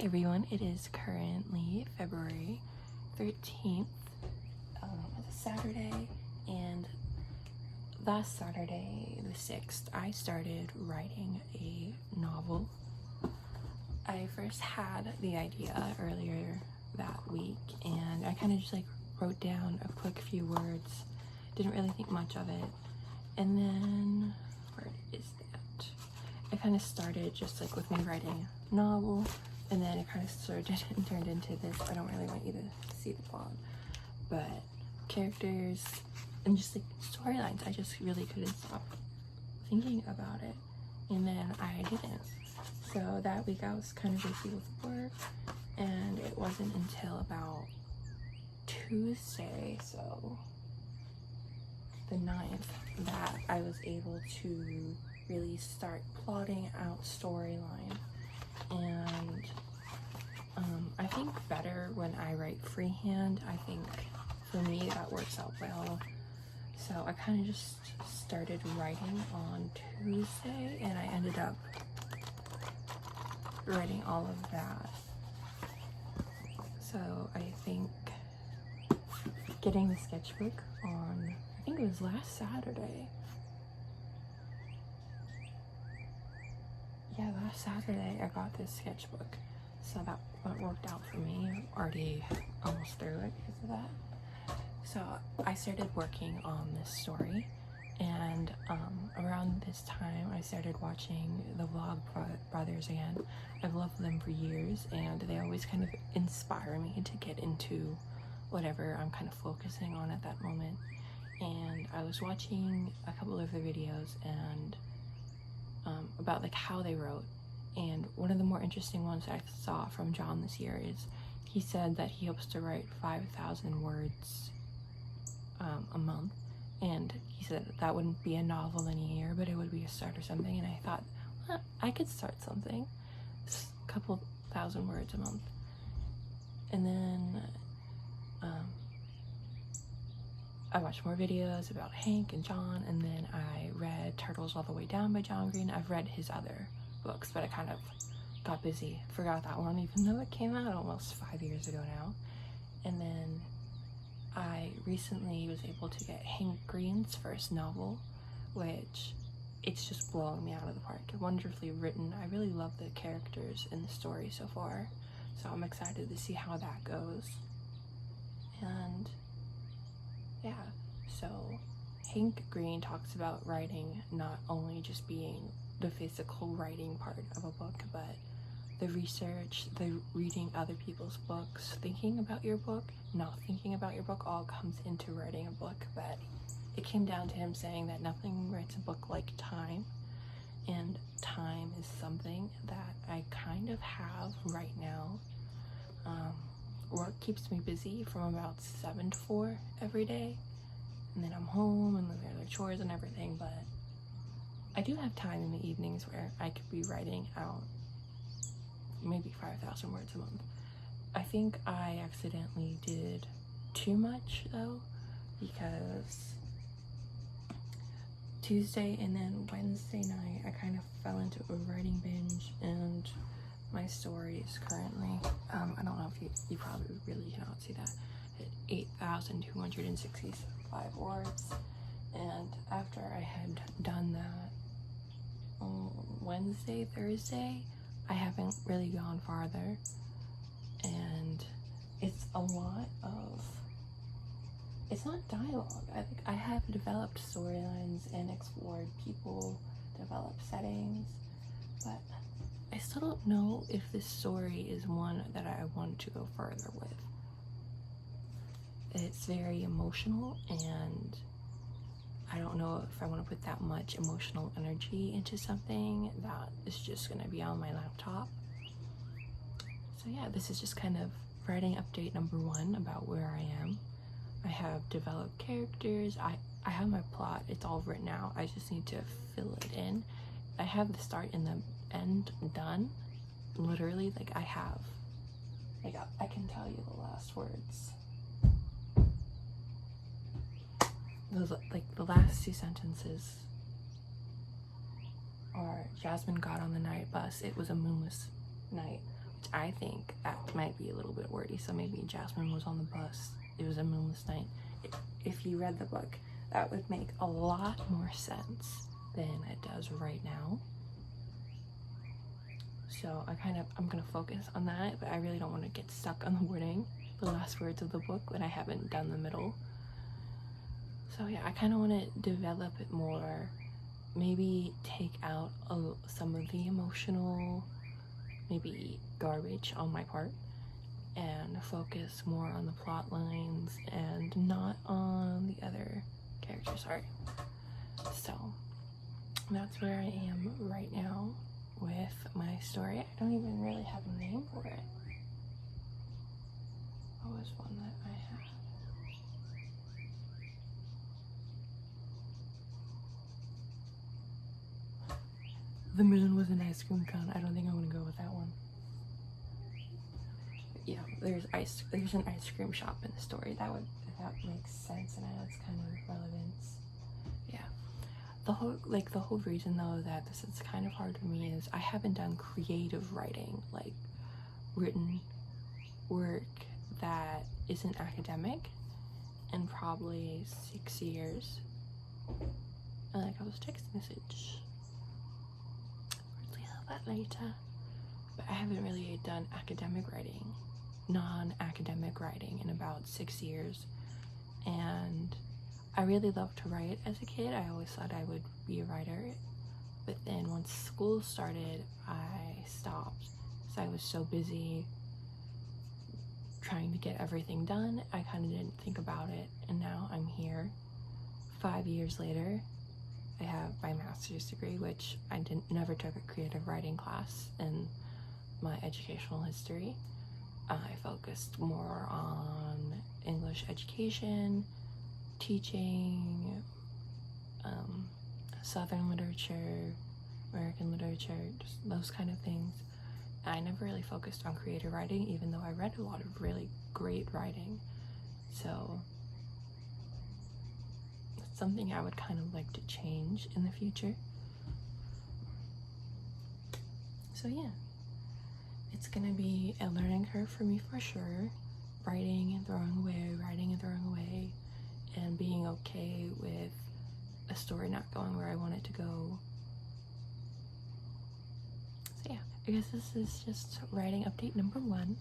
everyone, it is currently February 13th. It's a Saturday, and last Saturday, the 6th, I started writing a novel. I first had the idea earlier that week, and I kind of just wrote down a quick few words, didn't really think much of it, and then, where is that? I kind of started just with me writing a novel, and then it kind of started and turned into this. I don't really want you to see the plot, but characters and just storylines. I just really couldn't stop thinking about it, and then I didn't. So that week I was kind of busy with work, and it wasn't until about Tuesday, so the 9th, that I was able to really start plotting out storyline. And I think better when I write freehand. I think for me that works out well. So I kind of just started writing on Tuesday, and I ended up writing all of that. So I think getting the sketchbook on, I think it was last Saturday. Yeah, last Saturday I got this sketchbook, so that worked out for me. I'm already almost through it because of that. So I started working on this story, and around this time I started watching the Vlogbrothers again. I've loved them for years, and they always kind of inspire me to get into whatever I'm kind of focusing on at that moment. And I was watching a couple of their videos and about how they wrote, and one of the more interesting ones I saw from John this year is he said that he hopes to write 5,000 words a month, and he said that wouldn't be a novel in a year, but it would be a start or something. And I thought, well, I could start something, a couple thousand words a month. And then I watched more videos about Hank and John, and then I read Turtles All the Way Down by John Green. I've read his other books, but I kind of got busy, forgot that one, even though it came out almost 5 years ago now. And then I recently was able to get Hank Green's first novel, which it's just blowing me out of the park. Wonderfully written. I really love the characters in the story so far, so I'm excited to see how that goes. And yeah, so Hank Green talks about writing not only just being the physical writing part of a book, but the research, the reading other people's books, thinking about your book, not thinking about your book, all comes into writing a book. But it came down to him saying that nothing writes a book like time, and time is something that I kind of have right now. Work keeps me busy from about 7 to 4 every day, and then I'm home and then there are chores and everything, but I do have time in the evenings where I could be writing out maybe 5,000 words a month. I think I accidentally did too much though, because Tuesday and then Wednesday night I kind of fell into a writing binge, and my story is currently, I don't know if you probably really cannot see that, at 8,265 words. And after I had done that on Wednesday, Thursday, I haven't really gone farther, and it's a lot of, it's not dialogue. I think I have developed storylines and explored people, developed settings, but I still don't know if this story is one that I want to go further with. It's very emotional, and I don't know if I want to put that much emotional energy into something that is just going to be on my laptop. So yeah, this is just kind of writing update number 1 about where I am. I have developed characters, I have my plot, it's all written out, I just need to fill it in. I have the start and the end done, literally. I have, I can tell you the last words. The last 2 sentences are, Jasmine got on the night bus, it was a moonless night. I think that might be a little bit wordy, so maybe Jasmine was on the bus. It was a moonless night. If you read the book, that would make a lot more sense than it does right now. So I'm gonna focus on that, but I really don't want to get stuck on the wording, the last words of the book, when I haven't done the middle. So yeah, I kind of want to develop it more, maybe take out some of the emotional, maybe garbage on my part, and focus more on the plot lines and not on the other characters' art. So that's where I am right now with my story. I don't even really have a name for it. What was one that I had? The moon was an ice cream cone. I don't think I'm gonna go with that one. But yeah, there's an ice cream shop in the story. That makes sense and adds kind of relevance. Yeah. The whole reason though that this is kind of hard for me is I haven't done creative writing, like written work that isn't academic, in probably 6 years. And like I was text message. We'll have that later. But I haven't really done academic writing, non-academic writing in about 6 years. And I really loved to write as a kid. I always thought I would be a writer. But then once school started, I stopped. So I was so busy trying to get everything done, I kind of didn't think about it. And now I'm here 5 years later. I have my master's degree, which I never took a creative writing class in my educational history. I focused more on English education, teaching, Southern literature, American literature, just those kind of things. I never really focused on creative writing, even though I read a lot of really great writing. So it's something I would kind of like to change in the future. So yeah, it's gonna be a learning curve for me for sure. Writing and throwing away, and being okay with a story not going where I want it to go. So yeah, I guess this is just writing update number 1.